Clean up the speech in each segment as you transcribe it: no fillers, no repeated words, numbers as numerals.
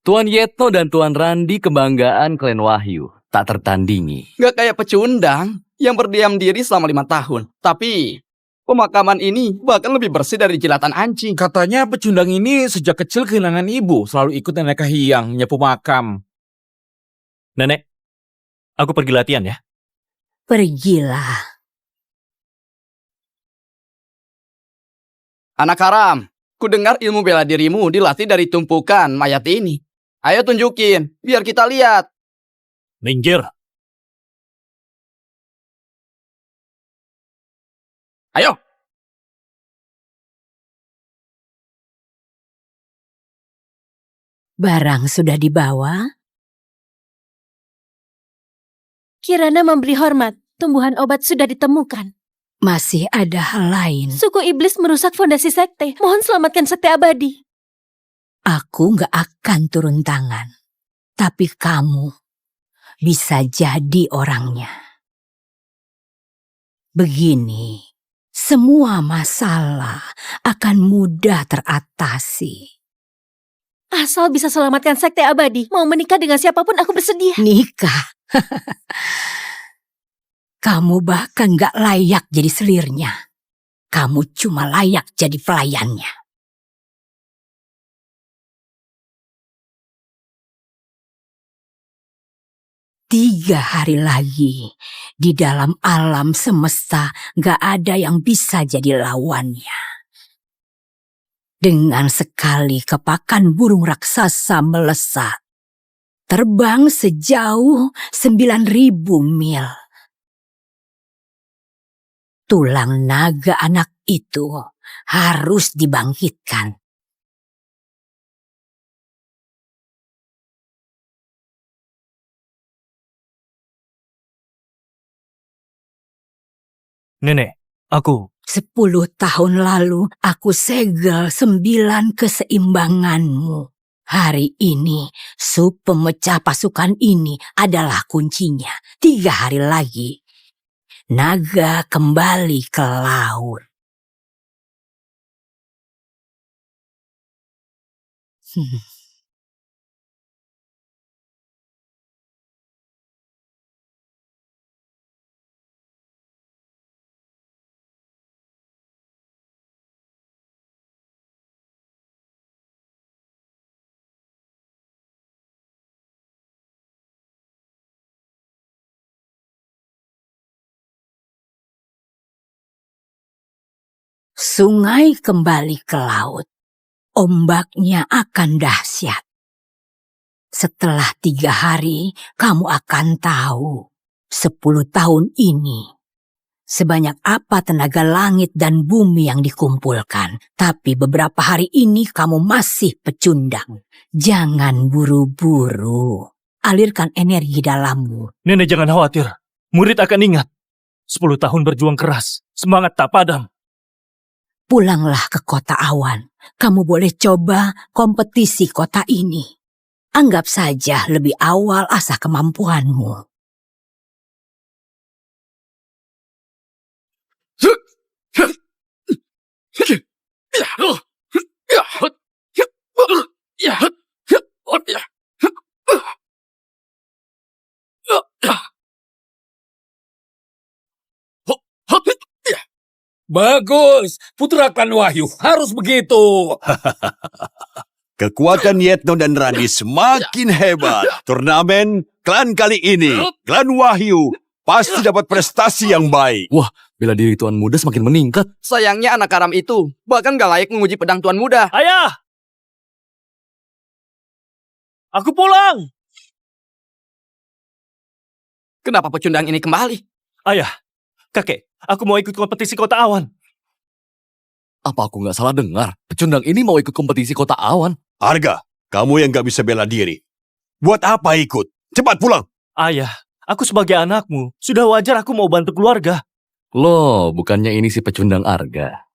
Tuan Yetno dan Tuan Randi kebanggaan klan Wahyu. Tak tertandingi. Gak kayak pecundang yang berdiam diri selama 5 tahun. Tapi pemakaman ini bahkan lebih bersih dari jilatan anjing. Katanya pecundang ini sejak kecil kehilangan ibu, selalu ikut nenek kahiyang nyapu makam. Nenek, aku pergi latihan ya. Pergilah. Anak haram, ku dengar ilmu bela dirimu dilatih dari tumpukan mayat ini. Ayo tunjukin, biar kita lihat. Minggir. Ayo. Barang sudah dibawa? Kirana memberi hormat, tumbuhan obat sudah ditemukan. Masih ada hal lain. Suku iblis merusak fondasi sekte. Mohon selamatkan sekte abadi. Aku gak akan turun tangan. Tapi kamu bisa jadi orangnya. Begini, semua masalah akan mudah teratasi. Asal bisa selamatkan sekte abadi, mau menikah dengan siapapun aku bersedia. Nikah? Kamu bahkan gak layak jadi selirnya. Kamu cuma layak jadi pelayannya. Tiga hari lagi, di dalam alam semesta gak ada yang bisa jadi lawannya. Dengan sekali kepakan burung raksasa melesat, terbang sejauh 9.000 mil. Tulang naga anak itu harus dibangkitkan. Nenek, aku... 10 tahun lalu aku segel 9 keseimbanganmu. Hari ini, sup pemecah pasukan ini adalah kuncinya. 3 hari lagi, naga kembali ke laut. Sungai kembali ke laut. Ombaknya akan dahsyat. Setelah 3 hari, kamu akan tahu 10 tahun ini sebanyak apa tenaga langit dan bumi yang dikumpulkan. Tapi beberapa hari ini kamu masih pecundang. Jangan buru-buru. Alirkan energi dalammu. Nenek jangan khawatir. Murid akan ingat. 10 tahun berjuang keras. Semangat tak padam. Pulanglah ke kota awan. Kamu boleh coba kompetisi kota ini. Anggap saja lebih awal asah kemampuanmu. Bagus, putra klan Wahyu harus begitu. Kekuatan Yetno dan Randi semakin hebat. Turnamen klan kali ini, klan Wahyu, pasti dapat prestasi yang baik. Wah, bela diri Tuan Muda semakin meningkat. Sayangnya anak haram itu bahkan gak layak menguji pedang Tuan Muda. Ayah! Aku pulang! Kenapa pecundang ini kembali? Ayah, kakek, aku mau ikut kompetisi kota awan. Apa aku nggak salah dengar? Pecundang ini mau ikut kompetisi kota awan. Arga, kamu yang gak bisa bela diri. Buat apa ikut? Cepat pulang. Ayah, aku sebagai anakmu, sudah wajar aku mau bantu keluarga. Loh, bukannya ini si pecundang Arga.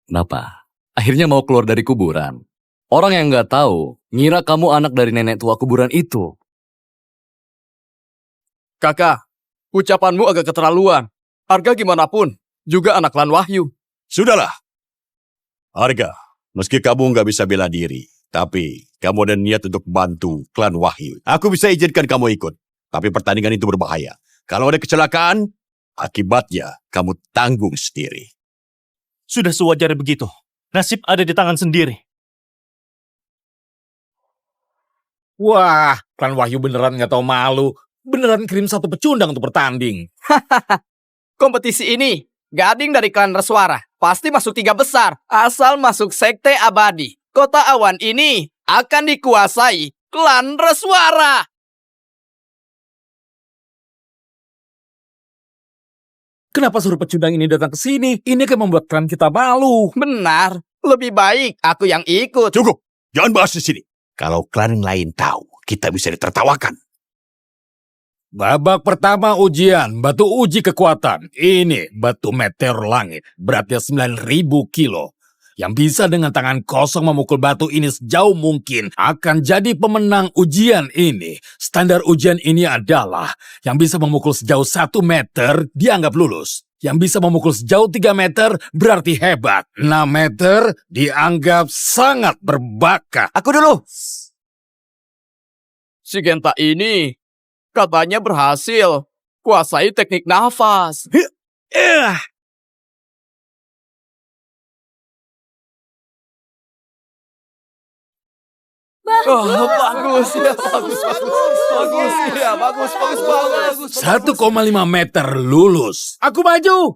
Kenapa? Akhirnya mau keluar dari kuburan. Orang yang nggak tahu, ngira kamu anak dari nenek tua kuburan itu. Kakak, ucapanmu agak keterlaluan. Arga gimana pun, juga anak klan Wahyu. Sudahlah. Arga, meski kamu gak bisa bela diri, tapi kamu ada niat untuk bantu klan Wahyu. Aku bisa izinkan kamu ikut, tapi pertandingan itu berbahaya. Kalau ada kecelakaan, akibatnya kamu tanggung sendiri. Sudah sewajarnya begitu. Nasib ada di tangan sendiri. Wah, klan Wahyu beneran nggak tahu malu. Beneran kirim satu pecundang untuk bertanding. Kompetisi ini, gading dari klan Reswara pasti masuk 3 besar. Asal masuk Sekte Abadi, Kota Awan ini akan dikuasai klan Reswara. Kenapa suruh pecundang ini datang ke sini? Ini kan membuat klan kita malu. Benar, lebih baik aku yang ikut. Cukup, jangan bahas di sini. Kalau klan lain tahu, kita bisa ditertawakan. Babak pertama ujian, batu uji kekuatan. Ini batu meteor langit, beratnya 9.000 kilo. Yang bisa dengan tangan kosong memukul batu ini sejauh mungkin akan jadi pemenang ujian ini. Standar ujian ini adalah yang bisa memukul sejauh 1 meter dianggap lulus. Yang bisa memukul sejauh 3 meter berarti hebat. 6 meter dianggap sangat berbakat. Aku dulu. Si Genta ini katanya berhasil kuasai teknik nafas. Bagus ya, bagus. Bagus ya, bagus. 1,5 meter lulus. Aku maju.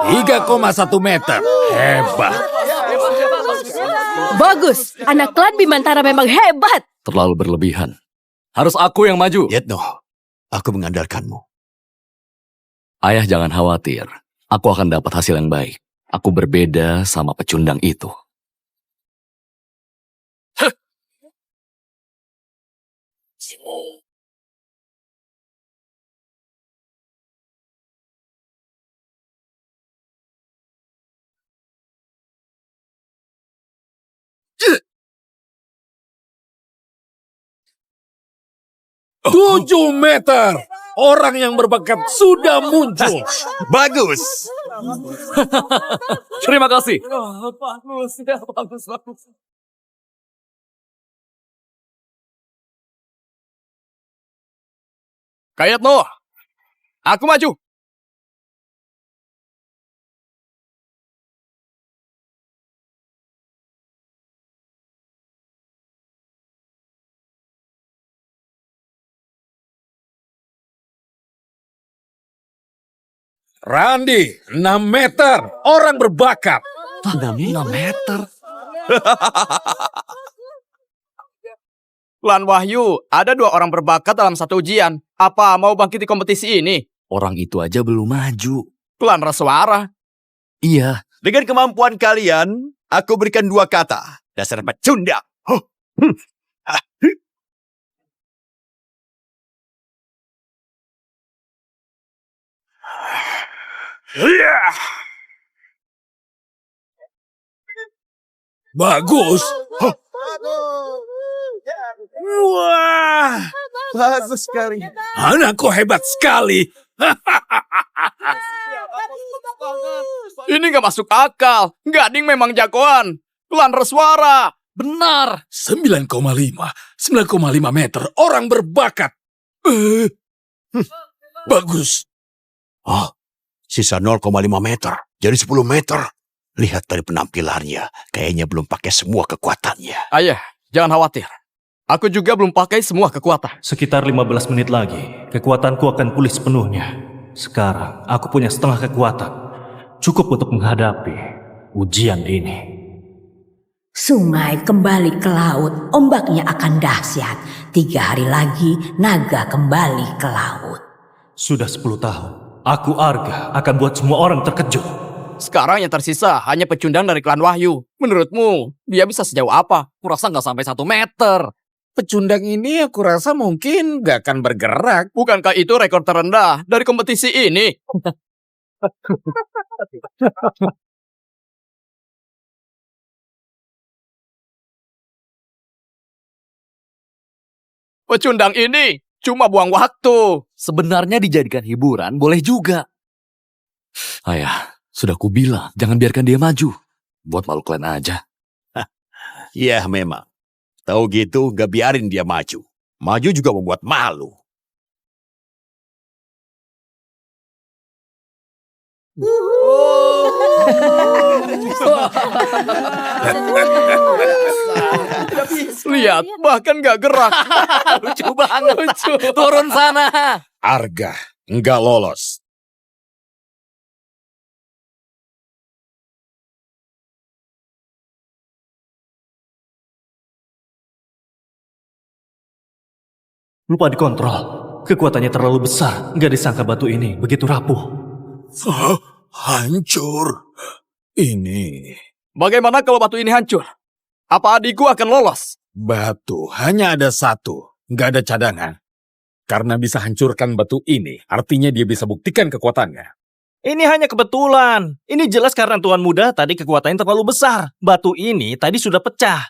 Tiga 3,1 meter. Hebat. Bagus, anak klan Bimantara memang hebat. Terlalu berlebihan. Harus aku yang maju. Yetno, aku mengandalkanmu. Ayah jangan khawatir. Aku akan dapat hasil yang baik. Aku berbeda sama pecundang itu. Tujuh meter. Orang yang berbakat sudah muncul. Bagus. Terima kasih. Bagus. Kayatno, aku maju. Randi, 6 meter. Orang berbakat. 6 meter. Klan Wahyu, ada 2 orang berbakat dalam satu ujian. Apa mau bangkit di kompetisi ini? Orang itu aja belum maju. Klan Reswara. Iya. Dengan kemampuan kalian, aku berikan 2 kata. Dasar pecundang. Bagus. Wah, Bagus sekali. anakku hebat sekali. Ini gak masuk akal. Gading memang jagoan. Klan Reswara. Benar. 9,5 meter. Orang berbakat. Bagus. Oh, sisa 0,5 meter. Jadi 10 meter. Lihat dari penampilannya. Kayaknya belum pakai semua kekuatannya. Ayah, jangan khawatir. Aku juga belum pakai semua kekuatan. Sekitar 15 menit lagi, kekuatanku akan pulih sepenuhnya. Sekarang, aku punya setengah kekuatan. Cukup untuk menghadapi ujian ini. Sungai kembali ke laut, ombaknya akan dahsyat. 3 hari lagi, naga kembali ke laut. Sudah 10 tahun, aku Arga akan buat semua orang terkejut. Sekarang yang tersisa hanya pecundang dari klan Wahyu. Menurutmu, dia bisa sejauh apa? Kurasa nggak sampai 1 meter. Pecundang ini aku rasa mungkin gak akan bergerak. Bukankah itu rekor terendah dari kompetisi ini? Pecundang ini cuma buang waktu. Sebenarnya dijadikan hiburan boleh juga. Ayah, sudah kubilang jangan biarkan dia maju. Buat malu kalian aja. Ya memang. Tahu gitu, gak biarin dia maju. Maju juga membuat malu. Lihat, bahkan gak gerak. Lucu banget. Turun sana. Arga nggak lolos. Lupa dikontrol. Kekuatannya terlalu besar. Nggak disangka batu ini begitu rapuh. Hancur. Ini Bagaimana kalau batu ini hancur? Apa adikku akan lolos? batu hanya ada satu, nggak ada cadangan. Karena bisa hancurkan batu ini, artinya dia bisa buktikan kekuatannya. Ini hanya kebetulan. Ini jelas karena Tuan Muda tadi kekuatannya terlalu besar. Batu ini tadi sudah pecah.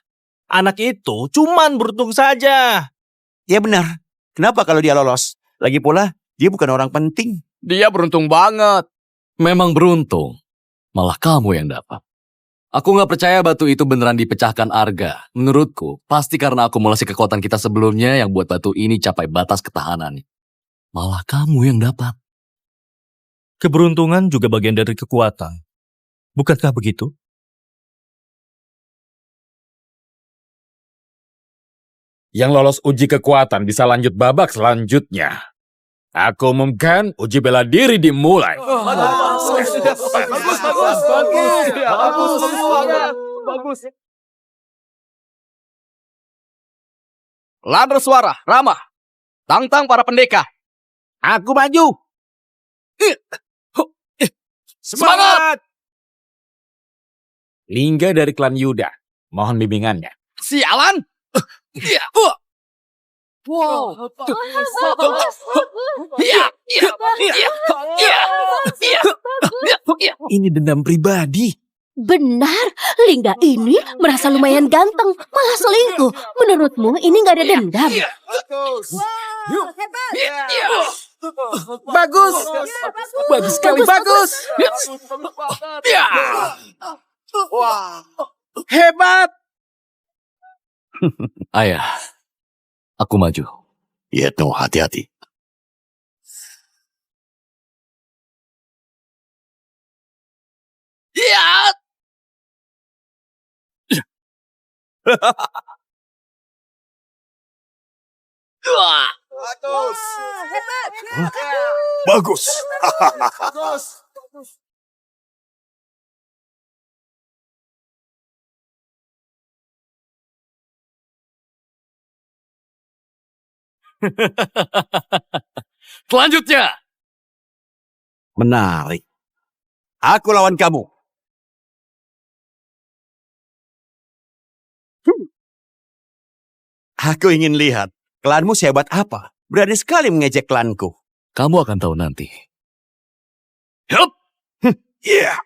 Anak itu cuman beruntung saja. Ya benar. Kenapa kalau dia lolos? Lagi pula, dia bukan orang penting. Dia beruntung banget. Memang beruntung. Malah kamu yang dapat. Aku nggak percaya batu itu beneran dipecahkan Arga. Menurutku, pasti karena akumulasi kekuatan kita sebelumnya yang buat batu ini capai batas ketahanannya. Malah kamu yang dapat. Keberuntungan juga bagian dari kekuatan. Bukankah begitu? Yang lolos uji kekuatan bisa lanjut babak selanjutnya. Aku umumkan uji bela diri dimulai. Bagus. Lan Reswara, Rama. Tantang para pendekar. Aku maju. Semangat! Lingga dari klan Yuda. Mohon bimbingannya. Sialan! Wow. Ini dendam pribadi. Benar, Lingga ini merasa lumayan ganteng, malah selingkuh. Menurutmu ini nggak ada dendam? Bagus! Bagus sekali. Bagus! Hebat! Ayah, aku maju. Yetno, hati-hati. Bagus. Selanjutnya. Menarik. Aku lawan kamu. Aku ingin lihat klanmu sehebat apa. Berani sekali mengejek klanku. Kamu akan tahu nanti. Yup. Yeah.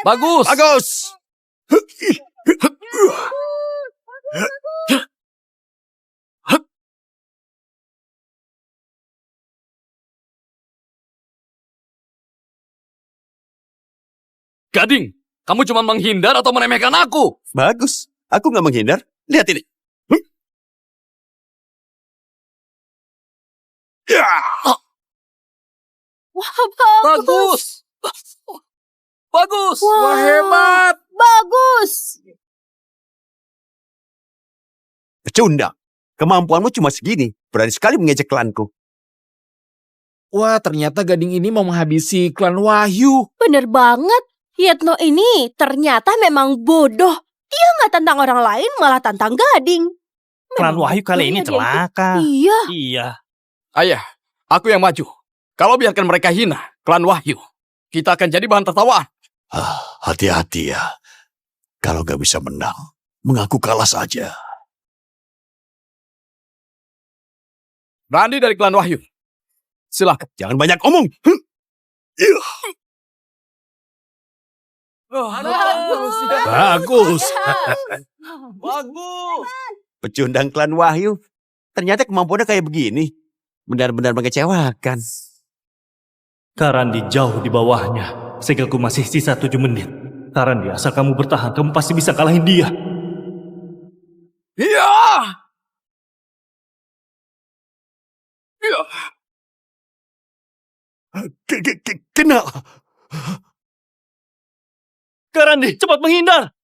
Bagus! Bagus. Gading, kamu cuma menghindar atau meremehkan aku? Bagus. Aku nggak menghindar. Lihat ini. Ya. Wah, Bagus! Bagus! Wah, hebat! bagus. Pecundang. Kemampuanmu cuma segini. Berani sekali mengejek klanku. Wah, ternyata gading ini mau menghabisi klan Wahyu. Bener banget. Yetno ini ternyata memang bodoh. Dia nggak tantang orang lain, malah tantang Gading. Klan Memang Wahyu kali ini bodohnya dia itu. celaka. Iya. Iya. Ayah, aku yang maju. Kalau biarkan mereka hina, klan Wahyu, kita akan jadi bahan tertawaan. Hati-hati ya. Kalau gak bisa menang, mengaku kalah saja. Randi dari klan Wahyu. Silakan. Jangan banyak omong. Bagus. Bagus! Pecundang klan Wahyu. Ternyata kemampuannya kayak begini. Benar-benar mengecewakan. Karandi jauh di bawahnya. Segelku masih sisa 7 menit. Karandi, asal kamu bertahan, kamu pasti bisa kalahin dia. Iya! Iya! Kena! Karandi, cepat menghindar!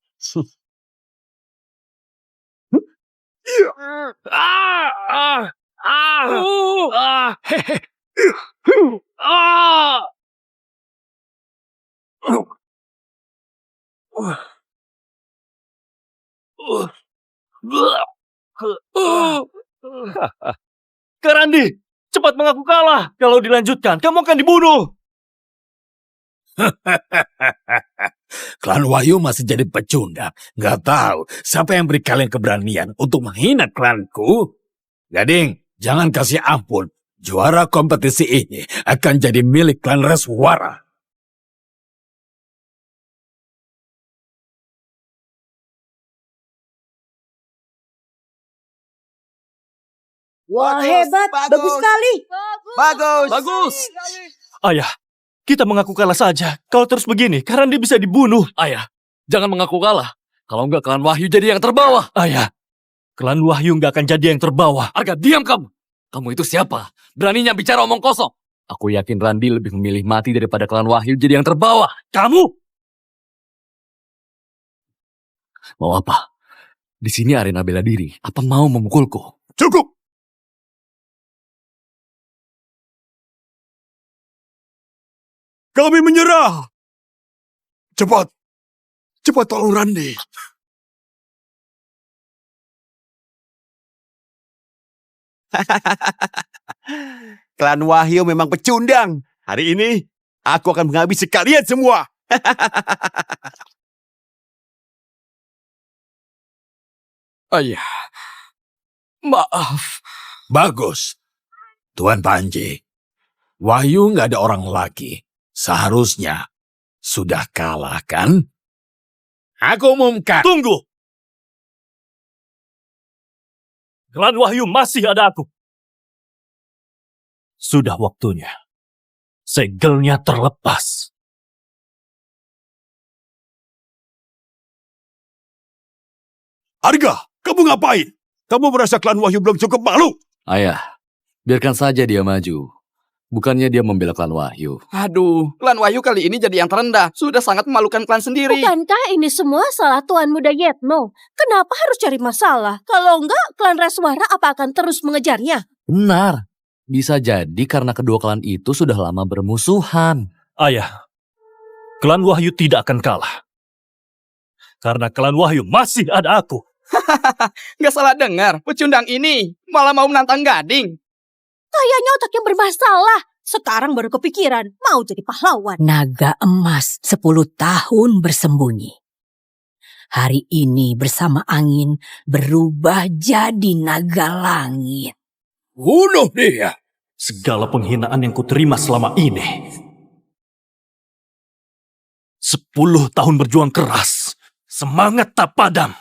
Ah! Ah! Ah! Ah! Ah! Karandi, cepat mengaku kalah. Kalau dilanjutkan, kamu akan dibunuh. Klan Wahyu masih jadi pecundang. Nggak tahu siapa yang beri kalian keberanian untuk menghina klanku. Gading, jangan kasih ampun. Juara kompetisi ini akan jadi milik klan Reswara. Wah, hebat. Bagus sekali. Bagus. Bagus. Ayah, kita mengaku kalah saja. Kalau terus begini, Karandi bisa dibunuh. Ayah, jangan mengaku kalah. Kalau enggak, klan Wahyu jadi yang terbawa. Ayah, klan Wahyu nggak akan jadi yang terbawa. Arga, diam kamu. Kamu itu siapa? Beraninya bicara omong kosong. Aku yakin Randi lebih memilih mati daripada klan Wahyu jadi yang terbawa. Kamu? Mau apa? Di sini arena bela diri. Apa mau memukulku? Cukup! Kami menyerah! Cepat! Cepat tolong Randi. Klan Wahyu memang pecundang. Hari ini, aku akan menghabisi kalian semua. Ayah, maaf. Bagus. Tuan Panji, Wahyu nggak ada orang lagi. Seharusnya sudah kalah, kan? Aku umumkan. Tunggu! Klan Wahyu masih ada aku. Sudah waktunya. Segelnya terlepas. Arga, kamu ngapain? Kamu merasa klan Wahyu belum cukup malu? Ayah, biarkan saja dia maju. Bukannya dia membela klan Wahyu. Aduh, klan Wahyu kali ini jadi yang terendah. Sudah sangat memalukan klan sendiri. Bukankah ini semua salah Tuan Muda Yetno? Kenapa harus cari masalah? Kalau enggak, klan Reswara apa akan terus mengejarnya? Benar. Bisa jadi karena kedua klan itu sudah lama bermusuhan. Ayah, klan Wahyu tidak akan kalah. Karena klan Wahyu masih ada aku. Nggak salah dengar, pecundang ini malah mau menantang Gading. Kayaknya otaknya bermasalah. Sekarang baru kepikiran mau jadi pahlawan. Naga emas 10 tahun bersembunyi. Hari ini bersama angin berubah jadi naga langit. Bunuh dia. Segala penghinaan yang kuterima selama ini. 10 tahun berjuang keras. Semangat tak padam.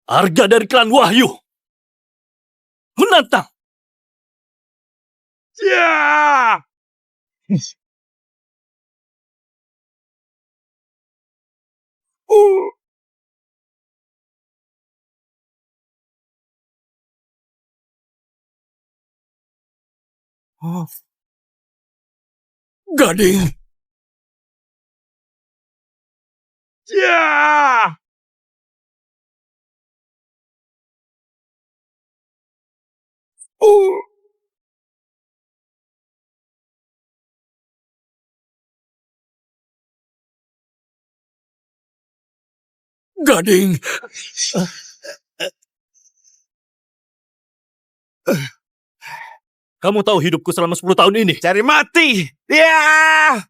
Harga dari klan Wahyu. Menantang. Ya! Gading. Ya! Gading. Kamu tahu hidupku selama 10 tahun ini. Cari mati! Ya!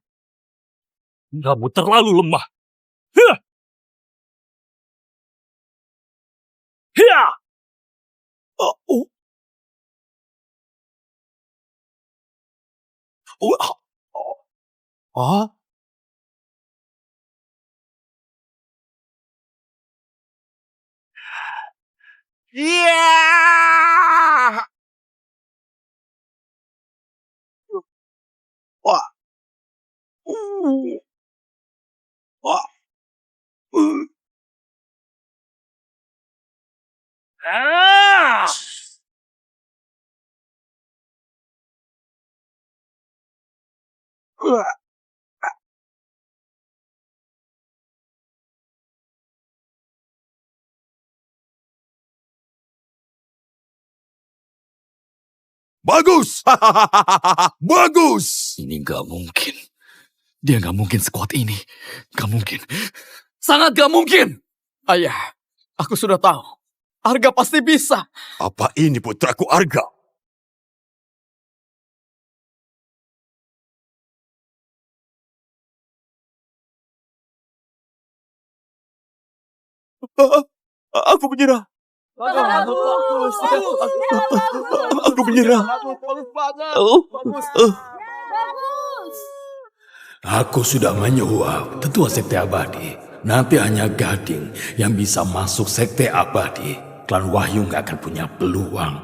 Kamu terlalu lemah. Hah! Hia! Oh? Iya! Wah. Wah. Ah! Bagus! Bagus! Ini nggak mungkin. Dia nggak mungkin sekuat ini. Nggak mungkin. Sangat nggak mungkin. Ayah, aku sudah tahu. Arga pasti bisa. Apa ini putraku Arga? Aku menyerah. Aku menyerah. Aku sudah menyuap tetua sekte abadi. Nanti hanya Gading yang bisa masuk sekte abadi. Klan Wahyu nggak akan punya peluang.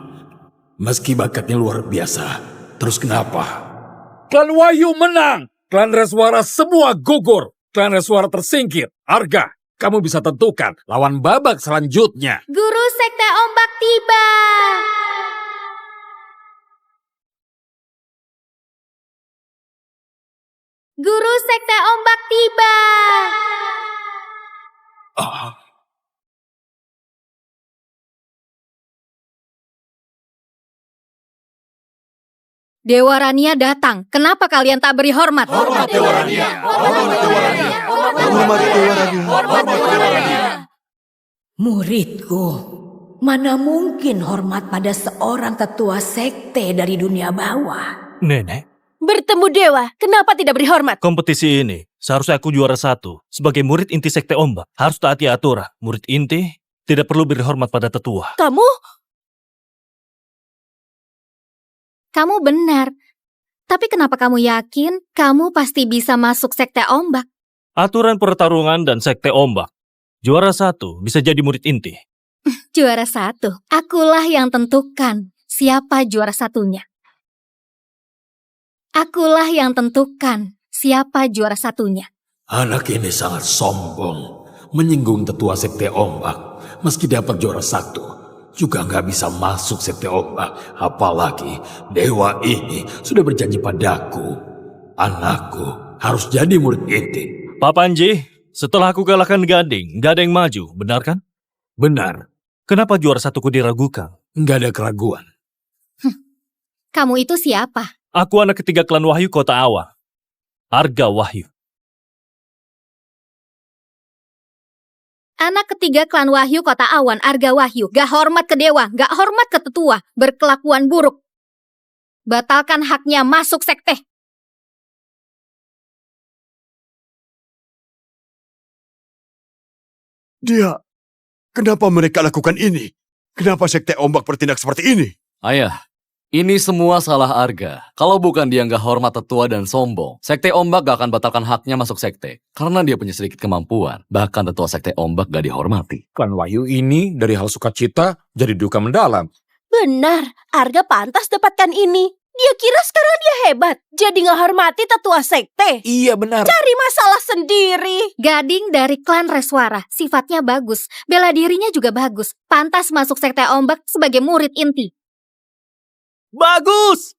Meski bakatnya luar biasa. Terus kenapa? Klan Wahyu menang. Klan Reswara semua gugur. Klan Reswara tersingkir. Arga, kamu bisa tentukan lawan babak selanjutnya. Guru Sekte Ombak tiba. Guru Sekte Ombak tiba. Dewa Rania datang. Kenapa kalian tak beri hormat? Hormat Dewa Rania. Hormat Dewa Rania. Hormat Dewa Rania. Hormat Dewa Rania. Muridku, mana mungkin hormat pada seorang tetua sekte dari dunia bawah? Nenek, Bertemu dewa, kenapa tidak beri hormat? kompetisi ini seharusnya aku juara 1. Sebagai murid inti Sekte Ombak, harus taati aturan. Murid inti tidak perlu beri hormat pada tetua. Kamu benar. Tapi kenapa kamu yakin kamu pasti bisa masuk Sekte Ombak? Aturan pertarungan dan Sekte Ombak. Juara 1 bisa jadi murid inti. Juara 1. Akulah yang tentukan siapa juara satunya. Akulah yang tentukan siapa juara satunya. Anak ini sangat sombong. Menyinggung tetua sekte ombak. Meski dapat juara 1, juga nggak bisa masuk sekte ombak. Apalagi dewa ini sudah berjanji padaku. Anakku harus jadi murid inti. Pak Panji, setelah aku kalahkan Gading, nggak ada yang maju, benar kan? Benar, Kenapa juara 1 ku diragukan? nggak ada keraguan. Kamu itu siapa? Aku anak ketiga klan Wahyu Kota Awa. Arga Wahyu. Anak ketiga klan Wahyu Kota Awan, Arga Wahyu. Gak hormat ke dewa, gak hormat ke tetua. Berkelakuan buruk. Batalkan haknya masuk sekte. Kenapa mereka lakukan ini? Kenapa sekte ombak bertindak seperti ini? Ayah, ini semua salah Arga. Kalau bukan dia nggak hormat tetua dan sombong, Sekte Ombak gak akan batalkan haknya masuk sekte. Karena dia punya sedikit kemampuan. Bahkan tetua Sekte Ombak gak dihormati. Klan Wahyu ini dari hal sukacita jadi duka mendalam. Benar, Arga pantas dapatkan ini. Dia kira sekarang dia hebat, jadi nggak hormati tetua sekte. Iya benar. Cari masalah sendiri. Gading dari klan Reswara. Sifatnya bagus. Bela dirinya juga bagus. Pantas masuk sekte ombak sebagai murid inti. Bagus!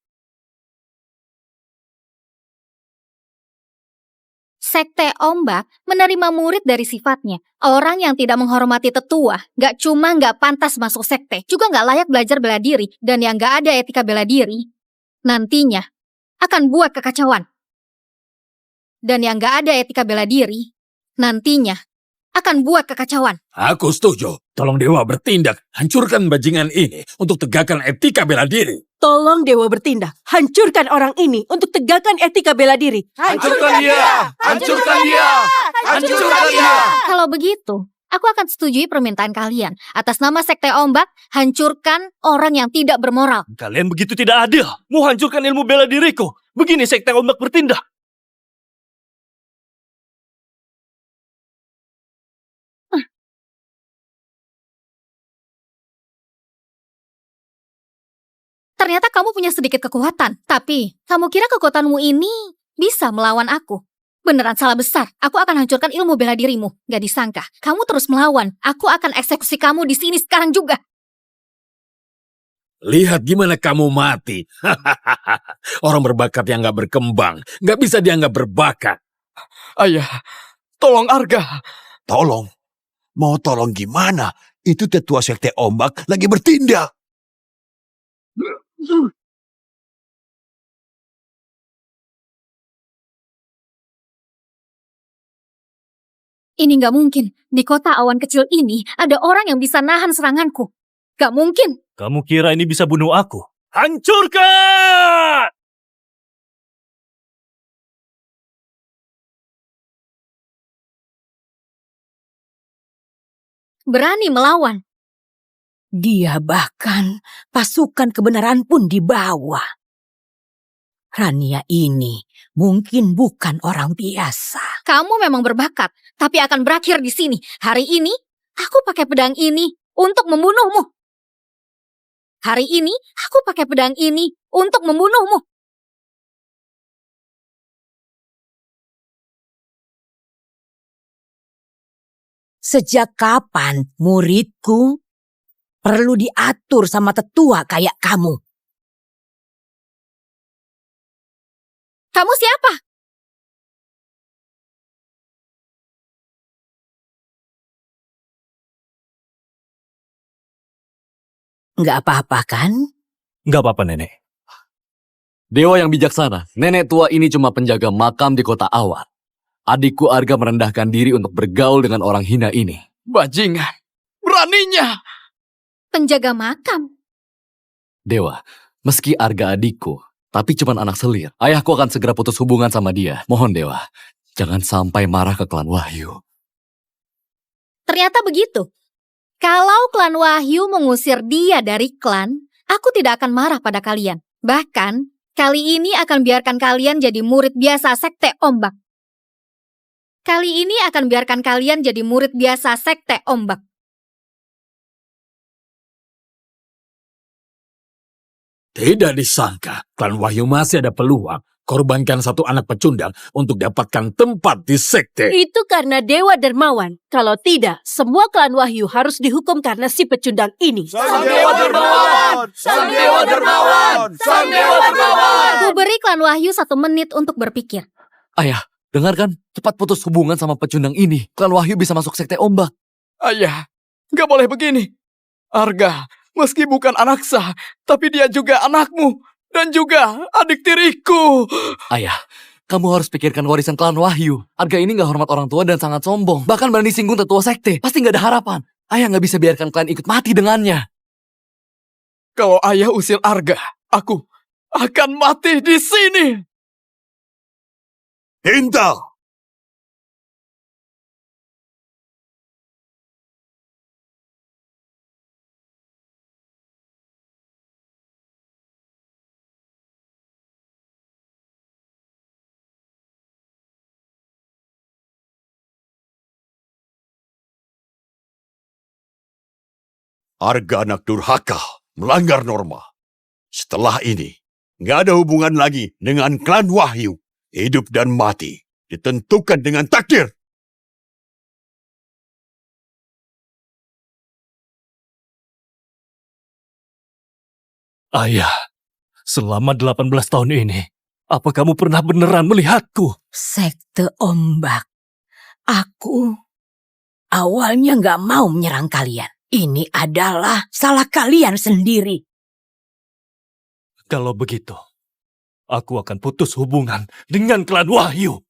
Sekte Ombak menerima murid dari sifatnya. Orang yang tidak menghormati tetua, gak cuma gak pantas masuk sekte, juga gak layak belajar bela diri, dan yang gak ada etika bela diri, nantinya akan buat kekacauan. Dan yang gak ada etika bela diri, nantinya akan buat kekacauan. Aku setuju. Tolong dewa bertindak. Hancurkan bajingan ini untuk tegakkan etika bela diri. Tolong dewa bertindak, hancurkan orang ini untuk tegakkan etika bela diri. Hancurkan dia! Hancurkan dia! Hancurkan dia! Kalau begitu, aku akan setujui permintaan kalian. Atas nama Sekte Ombak, hancurkan orang yang tidak bermoral. Kalian begitu tidak adil. Mau hancurkan ilmu bela diriku. Begini Sekte Ombak bertindak. Ternyata kamu punya sedikit kekuatan. Tapi, kamu kira kekuatanmu ini bisa melawan aku? Beneran salah besar. Aku akan hancurkan ilmu bela dirimu. Gak disangka. Kamu terus melawan. Aku akan eksekusi kamu di sini sekarang juga. Lihat gimana kamu mati. Orang berbakat yang gak berkembang, gak bisa dianggap berbakat. Ayah, tolong Arga. Tolong. Mau tolong gimana? Itu tetua sekte ombak lagi bertindak. Ini gak mungkin. Di kota awan kecil ini, ada orang yang bisa nahan seranganku. Gak mungkin. Kamu kira ini bisa bunuh aku? Hancurkan! Berani melawan. Dia bahkan pasukan kebenaran pun dibawa. Rania ini mungkin bukan orang biasa. Kamu memang berbakat, tapi akan berakhir di sini. Hari ini, aku pakai pedang ini untuk membunuhmu. Hari ini, aku pakai pedang ini untuk membunuhmu. Sejak kapan muridku perlu diatur sama tetua kayak kamu? Kamu siapa? Nggak apa-apa kan? Nggak apa-apa, Nenek. Dewa yang bijaksana, nenek tua ini cuma penjaga makam di kota awan. Adikku Arga merendahkan diri untuk bergaul dengan orang hina ini. Bajingan. Beraninya. Penjaga makam. Dewa, meski Arga adikku, tapi cuma anak selir. Ayahku akan segera putus hubungan sama dia. Mohon Dewa, jangan sampai marah ke klan Wahyu. Ternyata begitu. Kalau klan Wahyu mengusir dia dari klan, aku tidak akan marah pada kalian. Bahkan, kali ini akan biarkan kalian jadi murid biasa sekte ombak. Kali ini akan biarkan kalian jadi murid biasa sekte ombak. Tidak disangka, klan Wahyu masih ada peluang. Korbankan satu anak pecundang untuk dapatkan tempat di sekte. Itu karena Dewa Dermawan. Kalau tidak, semua klan Wahyu harus dihukum karena si pecundang ini. Sang Dewa Dermawan! Sang Dewa Dermawan! Sang Dewa Dermawan! Ku beri klan Wahyu 1 menit untuk berpikir. Ayah, dengarkan, cepat putus hubungan sama pecundang ini. Klan Wahyu bisa masuk sekte ombak. Ayah, gak boleh begini. Arga, meski bukan anak sah, tapi dia juga anakmu. Dan juga adik tiriku. Ayah, kamu harus pikirkan warisan klan Wahyu. Arga ini gak hormat orang tua dan sangat sombong. Bahkan berani singgung tetua sekte. Pasti gak ada harapan. Ayah gak bisa biarkan klan ikut mati dengannya. Kalau ayah usil Arga, aku akan mati di sini. Hinta! Arga anak durhaka, melanggar norma. Setelah ini, nggak ada hubungan lagi dengan klan Wahyu. Hidup dan mati ditentukan dengan takdir. Ayah, selama 18 tahun ini, apa kamu pernah beneran melihatku? Sekte ombak. Aku awalnya nggak mau menyerang kalian. Ini adalah salah kalian sendiri. Kalau begitu, aku akan putus hubungan dengan klan Wahyu.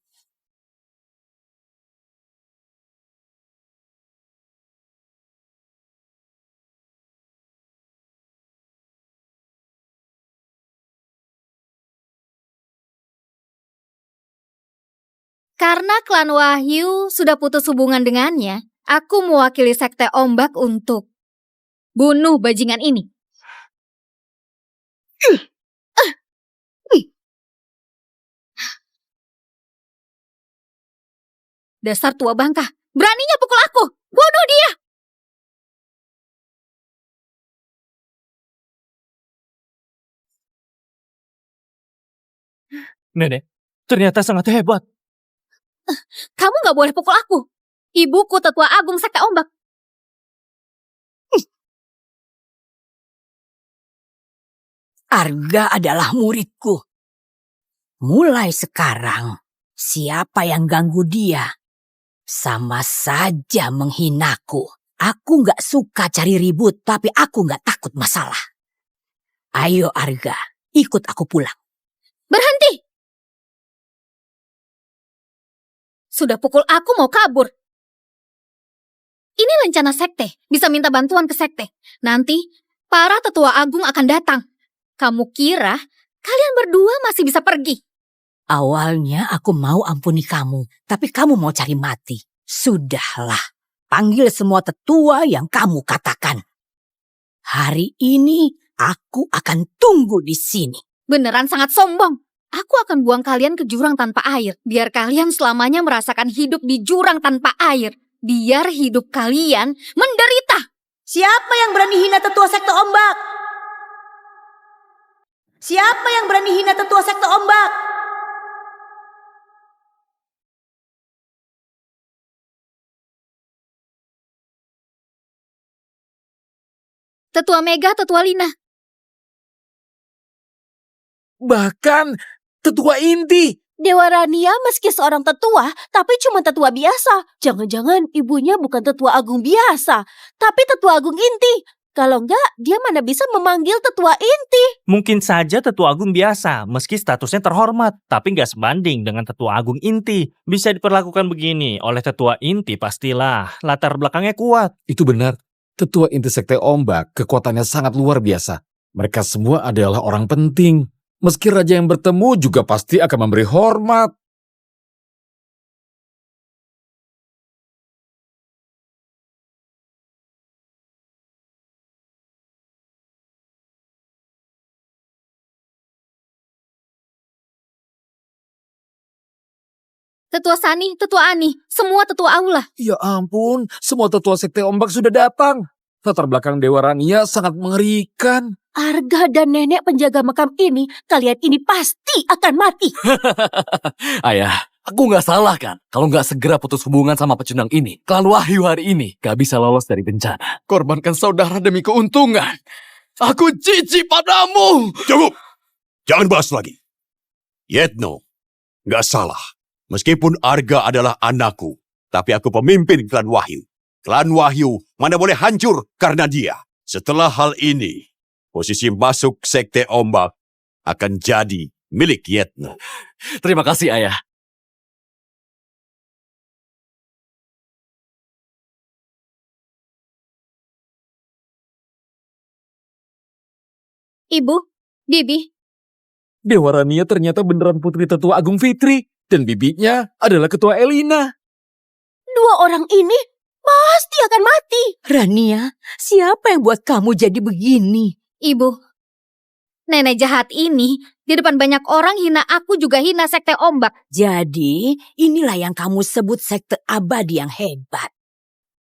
Karena klan Wahyu sudah putus hubungan dengannya, aku mewakili sekte ombak untuk bunuh bajingan ini. Dasar tua bangka, beraninya pukul aku! Bunuh dia! Nenek, ternyata sangat hebat. Kamu nggak boleh pukul aku. Ibuku tetua agung Sekte Ombak. Arga adalah muridku. Mulai sekarang, siapa yang ganggu dia, sama saja menghinaku. Aku nggak suka cari ribut, tapi aku nggak takut masalah. Ayo Arga, ikut aku pulang. Berhenti! Sudah pukul aku mau kabur. Ini rencana sekte, bisa minta bantuan ke sekte. Nanti, para tetua agung akan datang. Kamu kira kalian berdua masih bisa pergi? Awalnya aku mau ampuni kamu, tapi kamu mau cari mati. Sudahlah, panggil semua tetua yang kamu katakan. Hari ini aku akan tunggu di sini. Beneran sangat sombong. Aku akan buang kalian ke jurang tanpa air. Biar kalian selamanya merasakan hidup di jurang tanpa air. Biar hidup kalian menderita. Siapa yang berani hina tetua sekte ombak? Siapa yang berani hina tetua sekte ombak? Tetua Mega, Tetua Lina. Bahkan tetua inti. Dewa Rania meski seorang tetua, tapi cuma tetua biasa. Jangan-jangan ibunya bukan tetua agung biasa, tapi tetua agung inti. Kalau enggak, dia mana bisa memanggil tetua inti. Mungkin saja tetua agung biasa, meski statusnya terhormat, tapi nggak sebanding dengan tetua agung inti. Bisa diperlakukan begini, oleh tetua inti pastilah latar belakangnya kuat. Itu benar. Tetua inti Sekte Ombak kekuatannya sangat luar biasa. Mereka semua adalah orang penting. Meski raja yang bertemu juga pasti akan memberi hormat. Tetua Sani, Tetua Ani, semua tetua aula. Ya ampun, semua tetua Sekte Ombak sudah datang. Latar belakang Dewa Rania sangat mengerikan. Arga dan nenek penjaga makam ini, kalian ini pasti akan mati. Ayah, aku nggak salah kan? Kalau nggak segera putus hubungan sama pecundang ini, klan Wahyu hari ini nggak bisa lolos dari bencana. Korbankan saudara demi keuntungan. Aku jijik padamu. Cukup! Jangan bahas lagi. Yetno, nggak salah. Meskipun Arga adalah anakku, tapi aku pemimpin klan Wahyu. Klan Wahyu mana boleh hancur karena dia. Setelah hal ini, posisi masuk Sekte Ombak akan jadi milik Yetno. Terima kasih, Ayah. Ibu, Bibi, Dewa Rania ternyata beneran putri tetua Agung Fitri. Dan bibinya adalah ketua Elina. Dua orang ini pasti akan mati. Rania, siapa yang buat kamu jadi begini? Ibu. Nenek jahat ini, di depan banyak orang hina aku juga hina Sekte Ombak. Jadi, inilah yang kamu sebut sekte abadi yang hebat.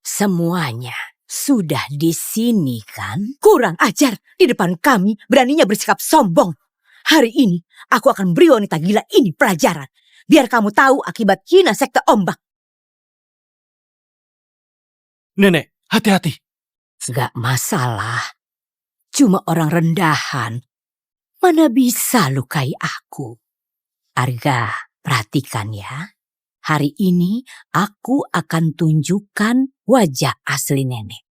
Semuanya sudah di sini kan? Kurang ajar, di depan kami beraninya bersikap sombong. Hari ini, aku akan beri wanita gila ini pelajaran. Biar kamu tahu akibat hina sekte ombak. Nenek, hati-hati. Gak masalah. Cuma orang rendahan. Mana bisa lukai aku? Arga, perhatikan ya. Hari ini aku akan tunjukkan wajah asli nenek.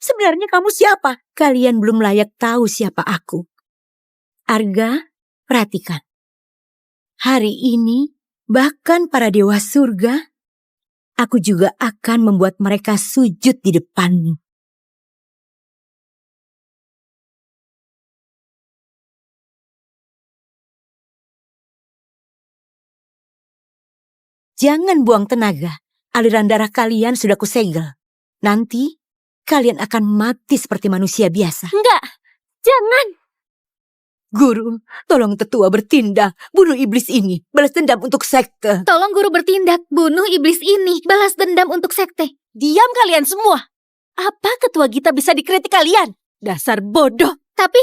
Sebenarnya kamu siapa? Kalian belum layak tahu siapa aku. Arga, perhatikan. Hari ini, bahkan para dewa surga, aku juga akan membuat mereka sujud di depanmu. Jangan buang tenaga. Aliran darah kalian sudah kusegel. Nanti, kalian akan mati seperti manusia biasa. Enggak, jangan. Guru, tolong tetua bertindak. Bunuh iblis ini. Balas dendam untuk sekte. Tolong guru bertindak, bunuh iblis ini, balas dendam untuk sekte. Diam kalian semua. Apa ketua Gita bisa dikritik kalian? Dasar bodoh. Tapi,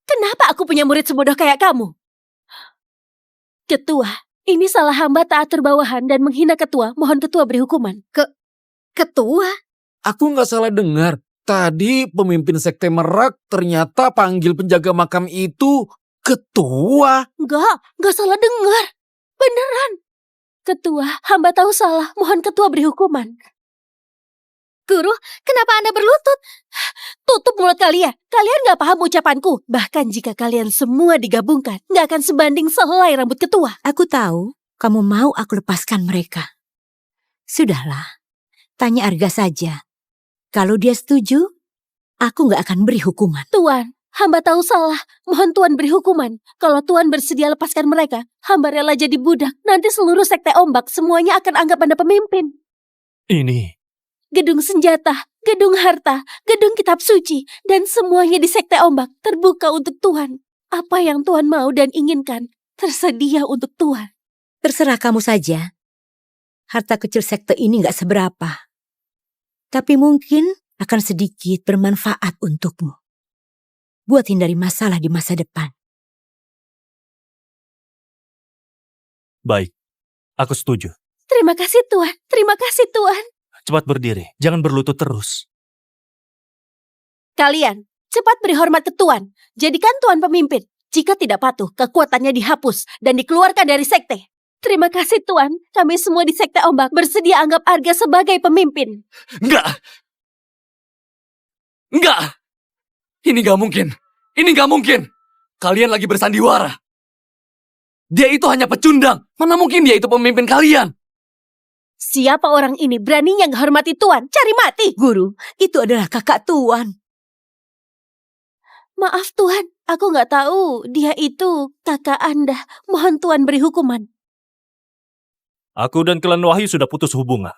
Kenapa aku punya murid sebodoh kayak kamu? Ketua, ini salah hamba tak atur bawahan dan menghina ketua. Mohon ketua beri hukuman. ketua, Aku nggak salah dengar. Tadi pemimpin sekte Merak ternyata panggil penjaga makam itu ketua. Enggak salah dengar. Beneran. Ketua, hamba tahu salah. Mohon ketua beri hukuman. guru, kenapa Anda berlutut? Tutup mulut kalian. Kalian gak paham ucapanku. Bahkan jika kalian semua digabungkan, gak akan sebanding sehelai rambut ketua. Aku tahu kamu mau aku lepaskan mereka. Sudahlah, tanya Arga saja. Kalau dia setuju, aku gak akan beri hukuman. Tuan, hamba tahu salah. Mohon Tuan beri hukuman. Kalau Tuan bersedia lepaskan mereka, hamba rela jadi budak. Nanti seluruh sekte ombak semuanya akan anggap Anda pemimpin. Ini, Gedung senjata, gedung harta, gedung kitab suci, dan semuanya di sekte ombak terbuka untuk Tuan. Apa yang Tuan mau dan inginkan, tersedia untuk Tuan. Terserah kamu saja. Harta kecil sekte ini gak seberapa. Tapi mungkin akan sedikit bermanfaat untukmu. Buat hindari masalah di masa depan. baik. Aku setuju. Terima kasih Tuan, terima kasih Tuan. Cepat berdiri, jangan berlutut terus. Kalian, cepat beri hormat ke Tuan. Jadikan Tuan pemimpin. Jika tidak patuh, kekuatannya dihapus dan dikeluarkan dari sekte. Terima kasih Tuan, kami semua di sekte ombak bersedia anggap Arga sebagai pemimpin. Enggak! Enggak! Ini gak mungkin. Ini gak mungkin. Kalian lagi bersandiwara. Dia itu hanya pecundang. Mana mungkin dia itu pemimpin kalian? Siapa orang ini beraninya menghormati Tuan? Cari mati! Guru, itu adalah kakak Tuan. Maaf Tuan, aku nggak tahu dia itu kakak Anda. Mohon Tuan beri hukuman. Aku dan klan Wahyu sudah putus hubungan.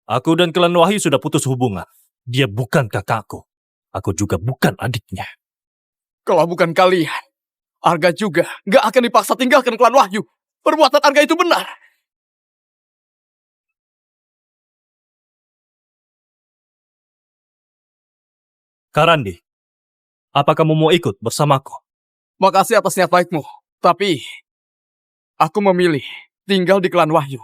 Aku dan klan Wahyu sudah putus hubungan. Dia bukan kakakku. Aku juga bukan adiknya. Kalau bukan kalian, Arga juga gak akan dipaksa tinggalkan klan Wahyu. Perbuatan Arga itu benar. Karandi, apa kamu mau ikut bersamaku? Makasih atas niat baikmu. Tapi, aku memilih tinggal di klan Wahyu.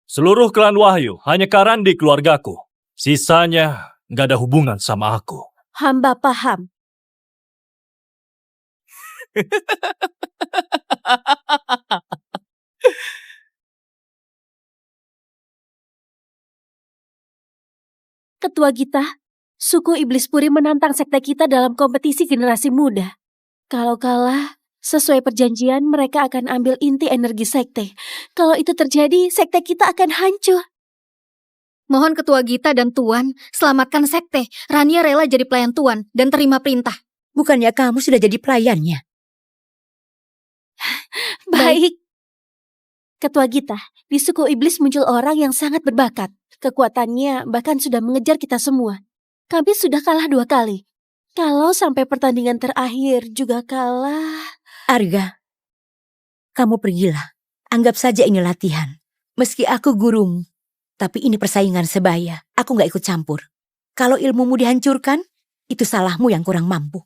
Seluruh klan Wahyu hanya Karandi keluargaku. Sisanya nggak ada hubungan sama aku. Hamba paham. Ketua Gita, suku Iblis Puri menantang sekte kita dalam kompetisi generasi muda. Kalau kalah, sesuai perjanjian mereka akan ambil inti energi sekte. Kalau itu terjadi, sekte kita akan hancur. Mohon ketua Gita dan Tuan, selamatkan sekte. Rania rela jadi pelayan Tuan dan terima perintah. Bukannya kamu sudah jadi pelayannya? Baik. Ketua Gita, di suku Iblis muncul orang yang sangat berbakat. Kekuatannya bahkan sudah mengejar kita semua. Kami sudah kalah 2 kali. Kalau sampai pertandingan terakhir juga kalah... Arga, kamu pergilah. Anggap saja ini latihan. Meski aku gurumu, tapi ini persaingan sebaya. Aku gak ikut campur. Kalau ilmumu dihancurkan, itu salahmu yang kurang mampu.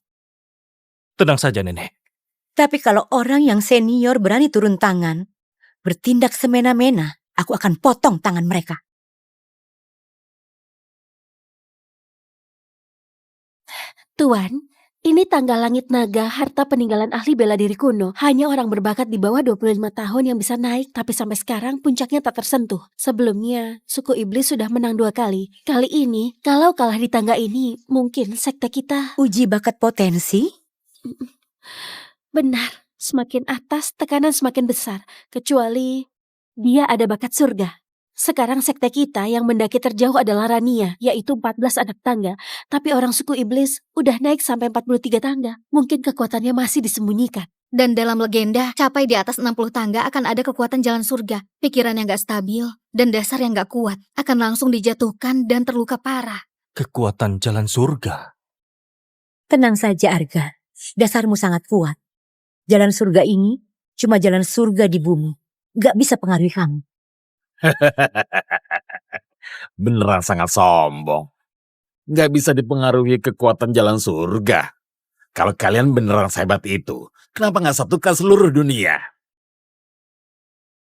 Tenang saja, Nenek. Tapi kalau orang yang senior berani turun tangan, bertindak semena-mena, aku akan potong tangan mereka. Tuan, Ini tangga langit naga, harta peninggalan ahli bela diri kuno. Hanya orang berbakat di bawah 25 tahun yang bisa naik, tapi sampai sekarang puncaknya tak tersentuh. Sebelumnya, suku iblis sudah menang 2 kali. Kali ini, kalau kalah di tangga ini, mungkin sekte kita... Uji bakat potensi? Benar, semakin atas tekanan semakin besar. Kecuali dia ada bakat surga. Sekarang sekte kita yang mendaki terjauh adalah Rania, yaitu 14 anak tangga. Tapi orang suku iblis udah naik sampai 43 tangga. Mungkin kekuatannya masih disembunyikan. Dan dalam legenda, capai di atas 60 tangga akan ada kekuatan jalan surga. Pikiran yang gak stabil dan dasar yang gak kuat akan langsung dijatuhkan dan terluka parah. Kekuatan jalan surga. Tenang saja Arga, dasarmu sangat kuat. Jalan surga ini cuma jalan surga di bumi. Gak bisa pengaruhi kamu. Beneran sangat sombong. Nggak bisa dipengaruhi kekuatan jalan surga. Kalau kalian beneran sehebat itu, kenapa nggak satukan seluruh dunia?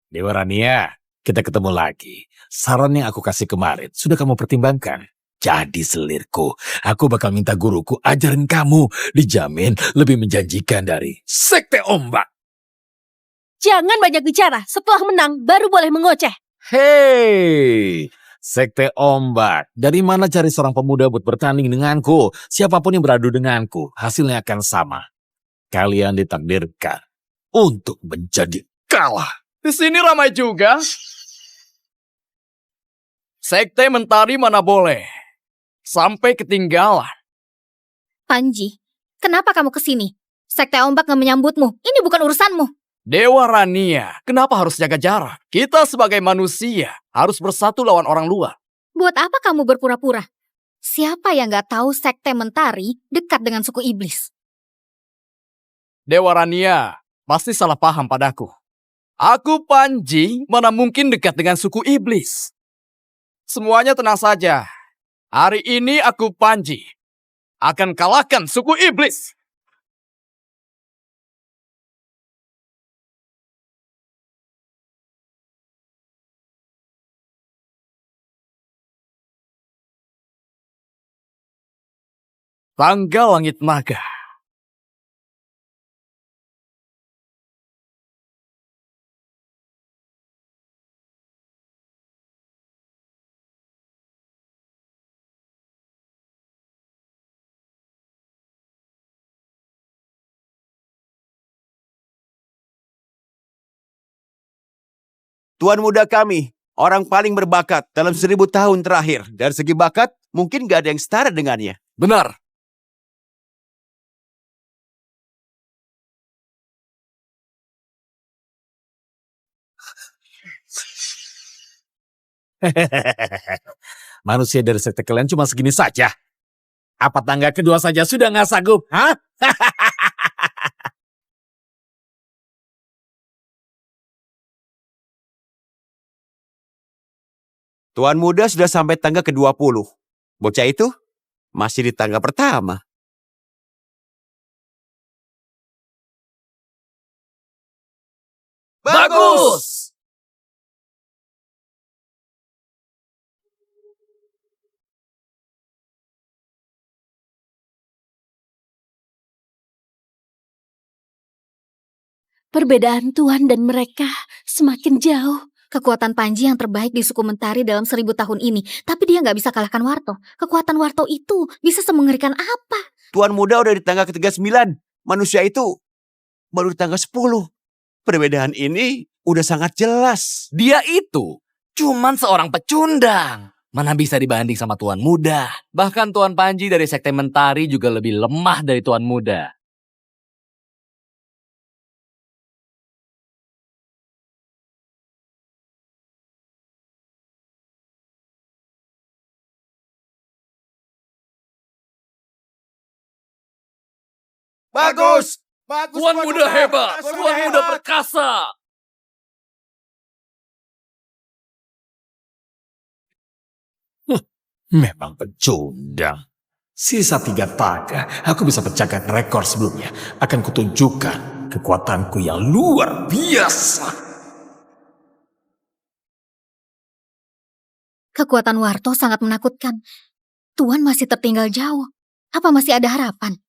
Dewa Rania, kita ketemu lagi. Saran yang aku kasih kemarin, sudah kamu pertimbangkan? Jadi selirku, aku bakal minta guruku ajarin kamu. Dijamin lebih menjanjikan dari Sekte Ombak. Jangan banyak bicara, setelah menang baru boleh mengoceh. Hei, Sekte Ombak, dari mana cari seorang pemuda buat bertanding denganku? Siapapun yang beradu denganku, hasilnya akan sama. Kalian ditakdirkan untuk menjadi kalah. Di sini ramai juga. Sekte Mentari mana boleh. Sampai ketinggalan. Panji, kenapa kamu kesini? Sekte Ombak gak menyambutmu. Ini bukan urusanmu. Dewa Rania, kenapa harus jaga jarak? Kita sebagai manusia harus bersatu lawan orang luar. Buat apa kamu berpura-pura? Siapa yang gak tahu Sekte Mentari dekat dengan suku iblis? Dewa Rania pasti salah paham padaku. Aku Panji mana mungkin dekat dengan suku iblis. Semuanya tenang saja. Hari ini aku Panji akan kalahkan suku iblis. Tangga langit naga. Tuan muda kami, orang paling berbakat dalam 1000 tahun terakhir. Dari segi bakat, mungkin gak ada yang setara dengannya. Benar. Manusia dari sekte kalian cuma segini saja. Apa tangga kedua saja sudah nggak sanggup? Hah? Tuan muda sudah sampai tangga ke-20. Bocah itu masih di tangga pertama. Bagus! Perbedaan Tuhan dan mereka semakin jauh. Kekuatan Panji yang terbaik di suku Mentari dalam 1000 tahun ini. Tapi dia gak bisa kalahkan Warto. Kekuatan Warto itu bisa semengerikan apa? Tuan muda udah di tangga ke-39. Manusia itu baru di tangga 10. Perbedaan ini udah sangat jelas. Dia itu cuman seorang pecundang. Mana bisa dibanding sama Tuan Muda. Bahkan Tuan Panji dari Sekte Mentari juga lebih lemah dari Tuan Muda. Bagus! Tuan Muda hebat! Tuan Muda perkasa! Memang pecundang. Sisa 3 tangga, aku bisa pecahkan rekor sebelumnya. Akan kutunjukkan kekuatanku yang luar biasa. Kekuatan Warto sangat menakutkan. Tuan masih tertinggal jauh. Apa masih ada harapan?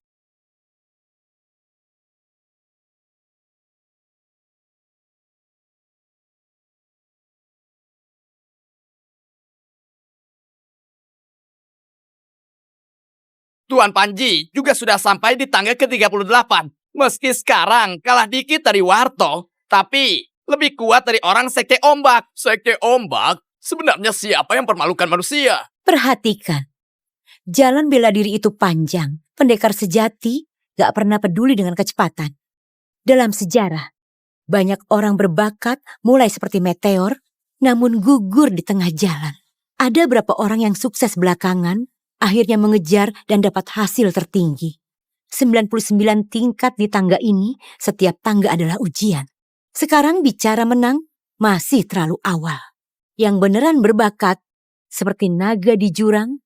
Tuan Panji juga sudah sampai di tangga ke-38. Meski sekarang kalah dikit dari Warto, tapi lebih kuat dari orang Sekte Ombak. Sekte Ombak? Sebenarnya siapa yang permalukan manusia? Perhatikan, jalan bela diri itu panjang. Pendekar sejati gak pernah peduli dengan kecepatan. Dalam sejarah, banyak orang berbakat mulai seperti meteor, namun gugur di tengah jalan. Ada berapa orang yang sukses belakangan, akhirnya mengejar dan dapat hasil tertinggi. 99 tingkat di tangga ini, setiap tangga adalah ujian. Sekarang bicara menang, masih terlalu awal. Yang beneran berbakat, seperti naga di jurang,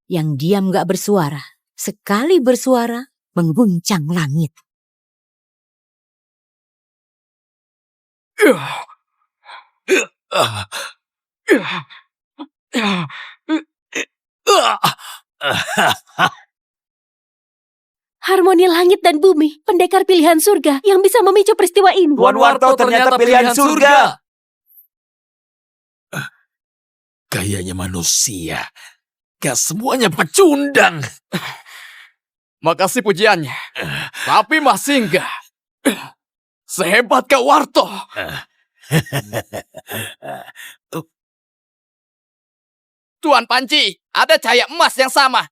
yang diam gak bersuara, sekali bersuara, mengguncang langit. Harmoni langit dan bumi, pendekar pilihan surga yang bisa memicu peristiwa ini. Tuan Warto ternyata pilihan surga. Kayaknya manusia. Gak semuanya pecundang. Makasih pujiannya. Tapi masih enggak. Sehebat Kak Warto. Tuan Panji, ada cahaya emas yang sama.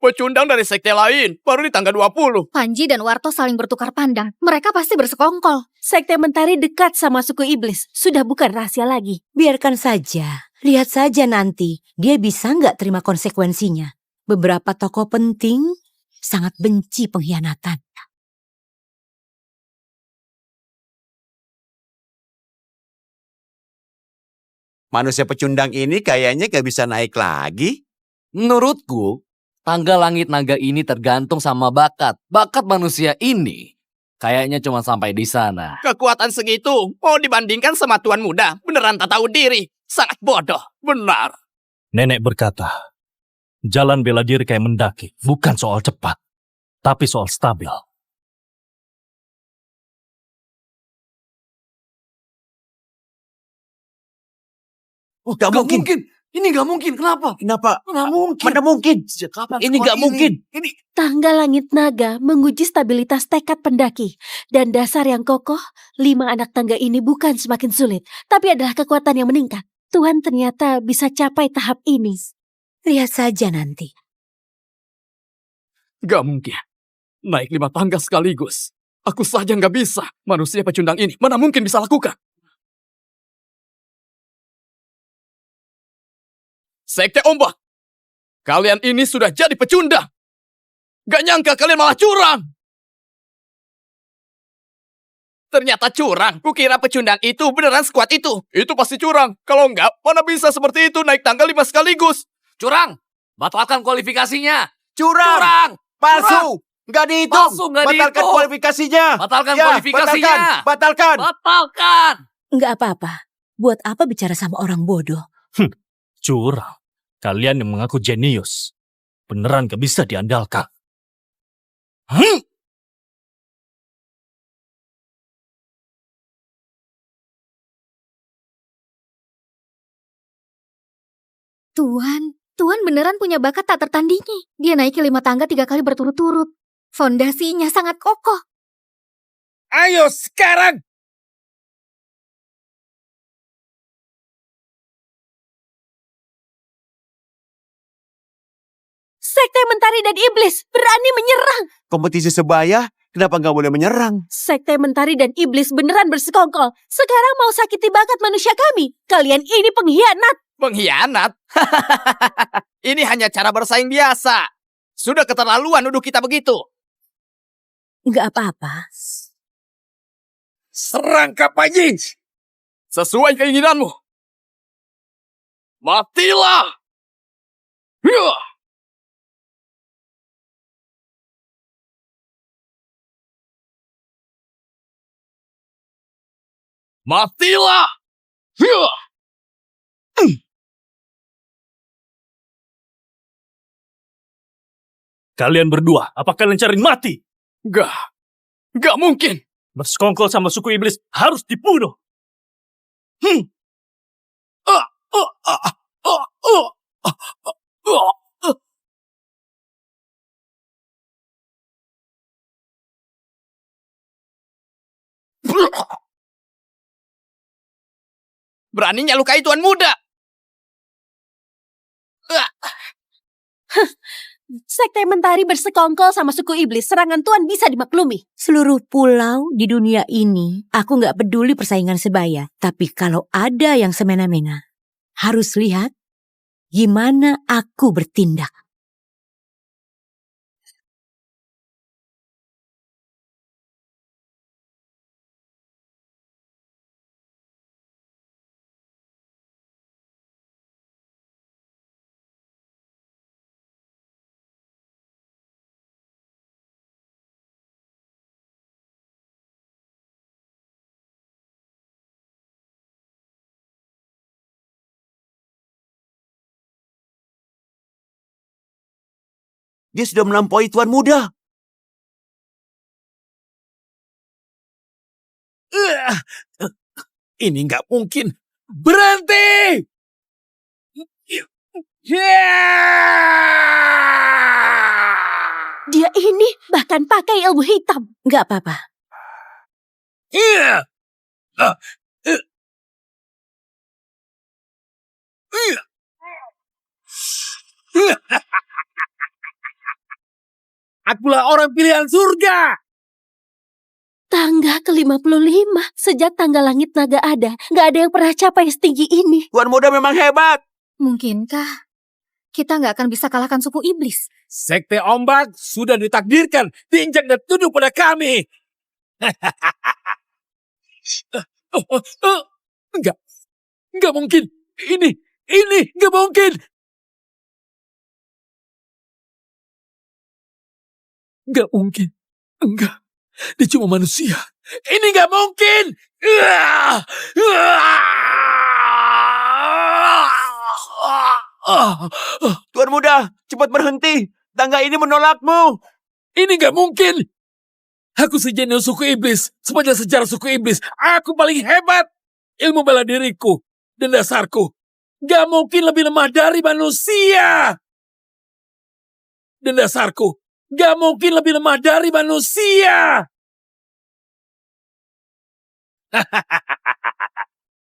Pecundang dari sekte lain, baru di tangga 20. Panji dan Warto saling bertukar pandang. Mereka pasti bersekongkol. Sekte Mentari dekat sama suku iblis, sudah bukan rahasia lagi. Biarkan saja, lihat saja nanti dia bisa nggak terima konsekuensinya. Beberapa tokoh penting sangat benci pengkhianatan. Manusia pecundang ini kayaknya gak bisa naik lagi. Menurutku, tangga langit naga ini tergantung sama bakat. Bakat manusia ini kayaknya cuma sampai di sana. Kekuatan segitu mau dibandingkan sama tuan muda, beneran tak tahu diri. Sangat bodoh, benar. Nenek berkata, jalan bela diri kayak mendaki, bukan soal cepat, tapi soal stabil. Oh, gak mungkin. Ini gak mungkin. Kenapa? Kenapa? Nggak mungkin. Mana mungkin? Sejak kapan Ini semua gak mungkin. Ini Tangga langit naga menguji stabilitas tekad pendaki. Dan dasar yang kokoh, 5 anak tangga ini bukan semakin sulit, tapi adalah kekuatan yang meningkat. Tuhan ternyata bisa capai tahap ini. Lihat saja nanti. Gak mungkin. Naik 5 tangga sekaligus. Aku saja nggak bisa. Manusia pecundang ini mana mungkin bisa lakukan? Sekte Ombak. Kalian ini sudah jadi pecundang. Gak nyangka kalian malah curang. Ternyata curang. Kukira pecundang itu beneran sekuat itu. Itu pasti curang. Kalau enggak, mana bisa seperti itu naik tangga 5 sekaligus. curang. Batalkan kualifikasinya. Curang! Palsu! Nggak dihitung! Palsu, nggak Batalkan dihitung. kualifikasinya! Batalkan Ya, kualifikasinya. Batalkan! Batalkan. Nggak apa-apa. Buat apa bicara sama orang bodoh? Curang. Kalian yang mengaku jenius. Beneran gak bisa diandalkan. Tuhan beneran punya bakat tak tertandingi. Dia naiki 5 tangga 3 kali berturut-turut. Fondasinya sangat kokoh. Ayo sekarang! Sekte Mentari dan Iblis berani menyerang. Kompetisi sebaya, kenapa nggak boleh menyerang? Sekte Mentari dan Iblis beneran bersekongkol. Sekarang mau sakiti bakat manusia kami. Kalian ini pengkhianat. Pengkhianat? Ini hanya cara bersaing biasa. Sudah keterlaluan nuduh kita begitu. Nggak apa-apa. Serang Kak Panji! Sesuai keinginanmu. Matilah! Hyah! Matilah! Hyah! Kalian berdua, apa kalian cari mati? Gak mungkin. Bersekongkol sama suku iblis harus dibunuh. beraninya lukai Tuan Muda. Sekte Mentari bersekongkol sama suku iblis. Serangan Tuan bisa dimaklumi. Seluruh pulau di dunia ini, aku nggak peduli persaingan sebaya. Tapi kalau ada yang semena-mena, harus lihat gimana aku bertindak. Dia sudah melampaui Tuan Muda. Ini nggak mungkin. Berhenti! Dia ini bahkan pakai ilmu hitam. Nggak apa-apa. Akulah orang pilihan surga. Tangga ke-55. Sejak tangga langit naga ada, nggak ada yang pernah capai setinggi ini. Tuan Muda memang hebat. Mungkinkah kita nggak akan bisa kalahkan suku iblis? Sekte ombak sudah ditakdirkan diinjak dan tunduk pada kami. Enggak mungkin. Ini enggak mungkin. Enggak mungkin. Enggak. Dia cuma manusia. Ini enggak mungkin. Tuan Muda, cepat berhenti. Tangga ini menolakmu. Ini enggak mungkin. Aku sejenius suku iblis. Sepanjang sejarah suku iblis, aku paling hebat. Ilmu bela diriku dan dasarku gak mungkin lebih lemah dari manusia. Dan dasarku gak mungkin lebih lemah dari manusia.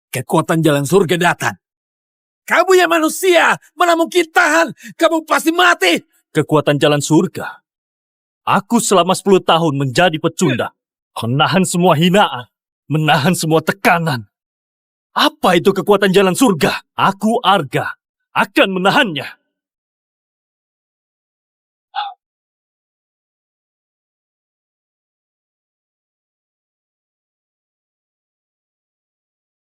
Kekuatan jalan surga datang. Kamu yang manusia, mana mungkin tahan? Kamu pasti mati. Kekuatan jalan surga. Aku selama 10 tahun menjadi pecundang. Menahan semua hinaan. Menahan semua tekanan. Apa itu kekuatan jalan surga? Aku Arga akan menahannya.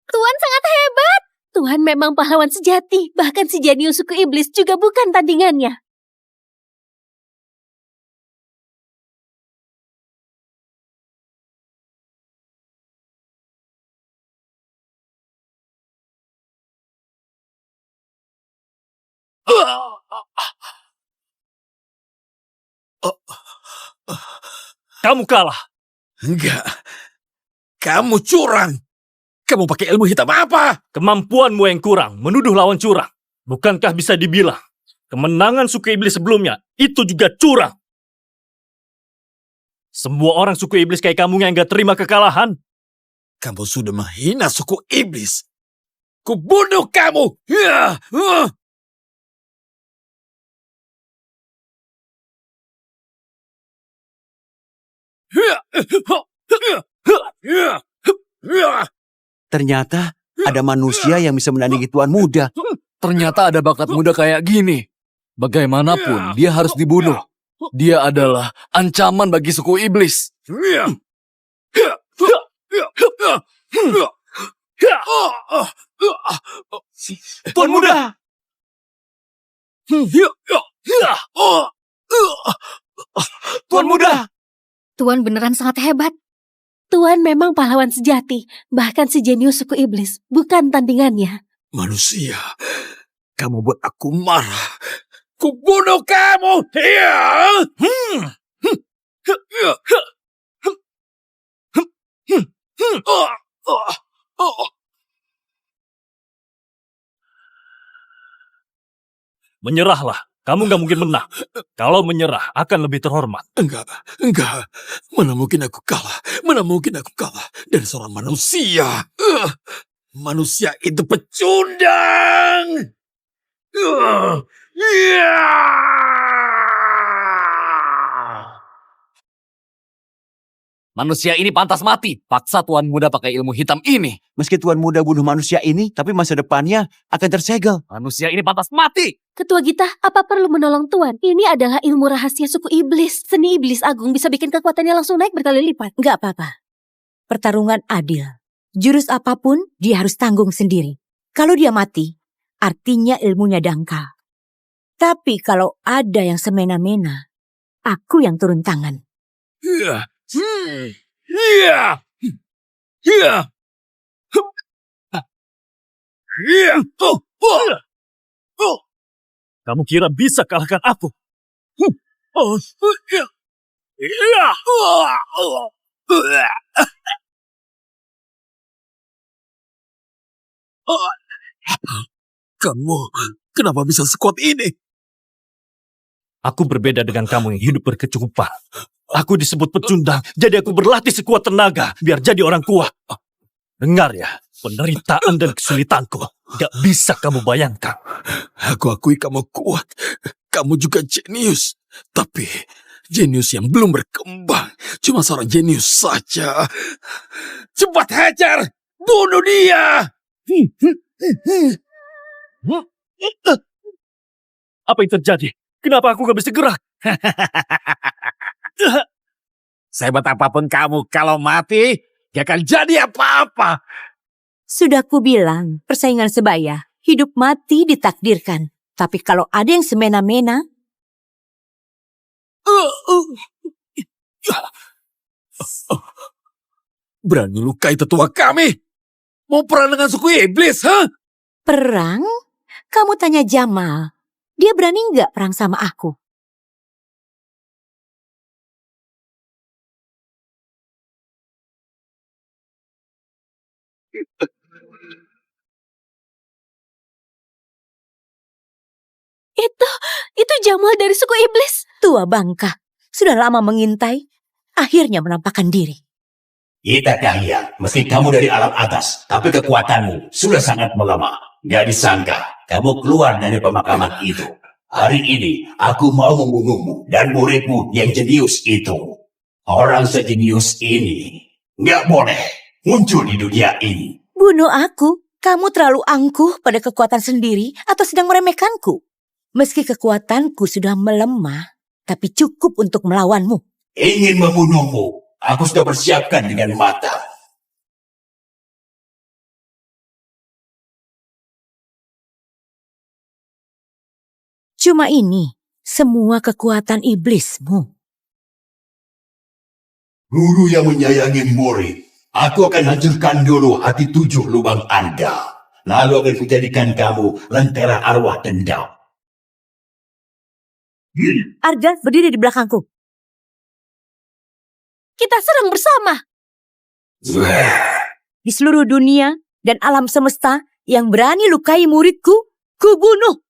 Tuan sangat hebat. Tuhan memang pahlawan sejati. Bahkan si jenius suku iblis juga bukan tandingannya. Kamu kalah. Enggak. Kamu curang. Kamu pakai ilmu hitam apa? Kemampuanmu yang kurang menuduh lawan curang. Bukankah bisa dibilang kemenangan suku iblis sebelumnya itu juga curang? Semua orang suku iblis kayak kamu yang gak terima kekalahan. Kamu sudah menghina suku iblis. Kubunuh kamu. Ternyata ada manusia yang bisa menandingi Tuan Muda. Ternyata ada bakat muda kayak gini. Bagaimanapun, dia harus dibunuh. Dia adalah ancaman bagi suku iblis. Tuan Muda! Tuan Muda! Tuan beneran sangat hebat. Tuan memang pahlawan sejati. Bahkan si jenius suku iblis bukan tandingannya. Manusia, kamu buat aku marah. Kubunuh kamu. Menyerahlah. Kamu gak mungkin menang. Kalau menyerah akan lebih terhormat. Enggak. Mana mungkin aku kalah dari seorang manusia. Manusia itu pecundang! Manusia ini pantas mati. Paksa Tuan Muda pakai ilmu hitam ini. Meski Tuan Muda bunuh manusia ini, tapi masa depannya akan tersegel. Manusia ini pantas mati. Ketua Gita, apa perlu menolong Tuan? Ini adalah ilmu rahasia suku iblis. Seni iblis agung bisa bikin kekuatannya langsung naik berkali lipat. Nggak apa-apa. Pertarungan adil. Jurus apapun, dia harus tanggung sendiri. Kalau dia mati, artinya ilmunya dangkal. Tapi kalau ada yang semena-mena, aku yang turun tangan. Kamu kira bisa kalahkan aku? Kamu kenapa bisa sekuat ini? Aku berbeda dengan kamu yang hidup berkecukupan. Aku disebut pecundang, jadi aku berlatih sekuat tenaga biar jadi orang kuat. Dengar ya, penderitaan dan kesulitanku gak bisa kamu bayangkan. Aku akui kamu kuat. Kamu juga jenius. Tapi jenius yang belum berkembang. Cuma seorang jenius saja. Cepat hajar! Bunuh dia! Apa yang terjadi? Kenapa aku gak bisa gerak? Sehebat apapun kamu, kalau mati, gak akan jadi apa-apa. Sudah kubilang, persaingan sebaya, hidup mati ditakdirkan. Tapi kalau ada yang semena-mena, Berani lukai tetua kami? Mau perang dengan suku iblis, ha? perang? Kamu tanya Jamal, dia berani nggak perang sama aku? Itu Jamal dari suku iblis. Tua bangka, sudah lama mengintai, akhirnya menampakkan diri. Kita kaya, meski kamu dari alam atas, tapi kekuatanmu sudah sangat melemah. Gak disangka, kamu keluar dari pemakaman itu. Hari ini, aku mau membunuhmu dan muridmu yang jenius itu. Orang sejenius ini, gak boleh muncul di dunia ini. Bunuh aku, kamu terlalu angkuh pada kekuatan sendiri atau sedang meremehkanku? Meski kekuatanku sudah melemah, tapi cukup untuk melawanmu. Ingin membunuhmu, aku sudah persiapkan dengan mata. Cuma ini, semua kekuatan iblismu. Guru yang menyayangi murid, aku akan hancurkan dulu hati 7 lubang Anda. Lalu akan kujadikan kamu lentera arwah dendam. Arga berdiri di belakangku. Kita serang bersama. Di seluruh dunia dan alam semesta yang berani lukai muridku, kubunuh.